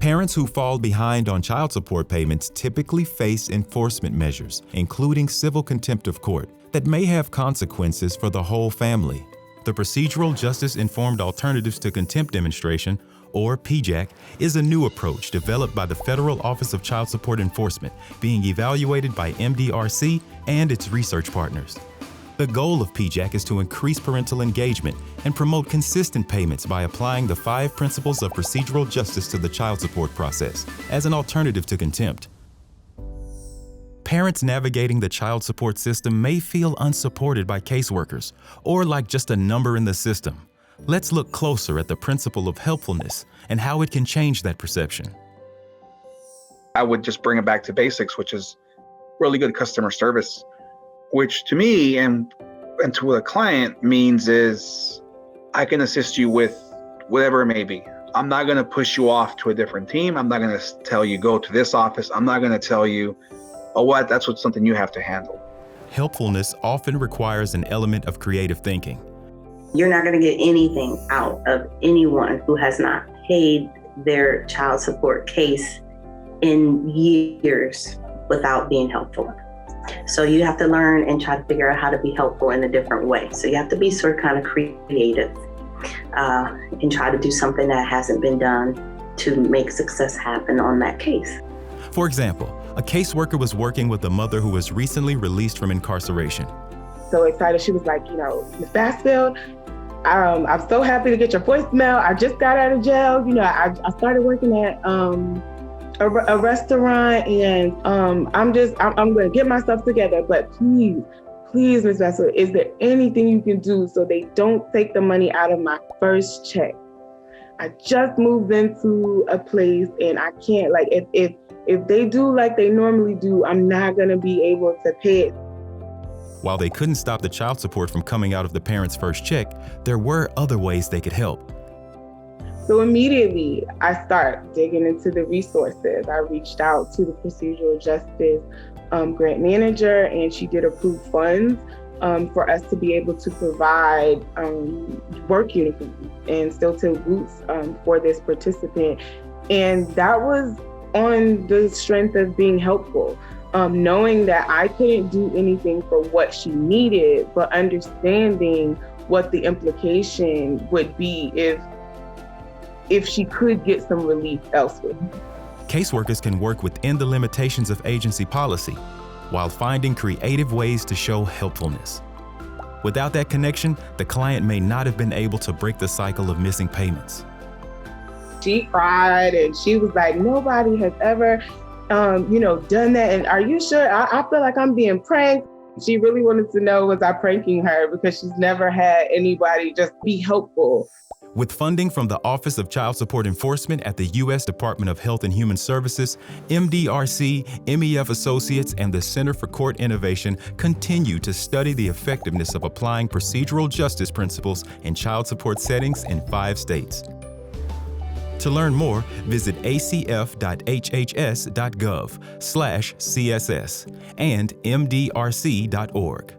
Parents who fall behind on child support payments typically face enforcement measures, including civil contempt of court, that may have consequences for the whole family. The Procedural Justice-Informed Alternatives to Contempt demonstration, or PJAC, is a new approach developed by the Federal Office of Child Support Enforcement, being evaluated by MDRC and its research partners. The goal of PJAC is to increase parental engagement and promote consistent payments by applying the 5 principles of procedural justice to the child support process as an alternative to contempt. Parents navigating the child support system may feel unsupported by caseworkers or like just a number in the system. Let's look closer at the principle of helpfulness and how it can change that perception. I would just bring it back to basics, which is really good customer service, which to me and to the client means is I can assist you with whatever it may be. I'm not going to push you off to a different team. I'm not going to tell you go to this office. I'm not going to tell you, oh, that's something you have to handle. Helpfulness often requires an element of creative thinking. You're not going to get anything out of anyone who has not paid their child support case in years without being helpful. So you have to learn and try to figure out how to be helpful in a different way. So you have to be sort of kind of creative and try to do something that hasn't been done to make success happen on that case. For example, a caseworker was working with a mother who was recently released from incarceration. So excited. She was like, Ms. Bassfield, I'm so happy to get your voicemail. I just got out of jail. I started working at a restaurant, and I'm going to get myself together. But please, Ms. Bassfield, is there anything you can do so they don't take the money out of my first check? I just moved into a place, and I can't, if they do like they normally do, I'm not going to be able to pay it. While they couldn't stop the child support from coming out of the parents' first check, there were other ways they could help. So immediately, I start digging into the resources. I reached out to the Procedural Justice grant manager, and she did approve funds for us to be able to provide work uniforms and steel-toe boots for this participant. And that was on the strength of being helpful. Knowing that I couldn't do anything for what she needed, but understanding what the implication would be if she could get some relief elsewhere. Caseworkers can work within the limitations of agency policy while finding creative ways to show helpfulness. Without that connection, the client may not have been able to break the cycle of missing payments. She cried and she was like, nobody has ever done that. And are you sure? I feel like I'm being pranked. She really wanted to know, was I pranking her? Because she's never had anybody just be helpful. With funding from the Office of Child Support Enforcement at the U.S. Department of Health and Human Services, MDRC, MEF Associates, and the Center for Court Innovation continue to study the effectiveness of applying procedural justice principles in child support settings in 5 states. To learn more, visit acf.hhs.gov/CSS and mdrc.org.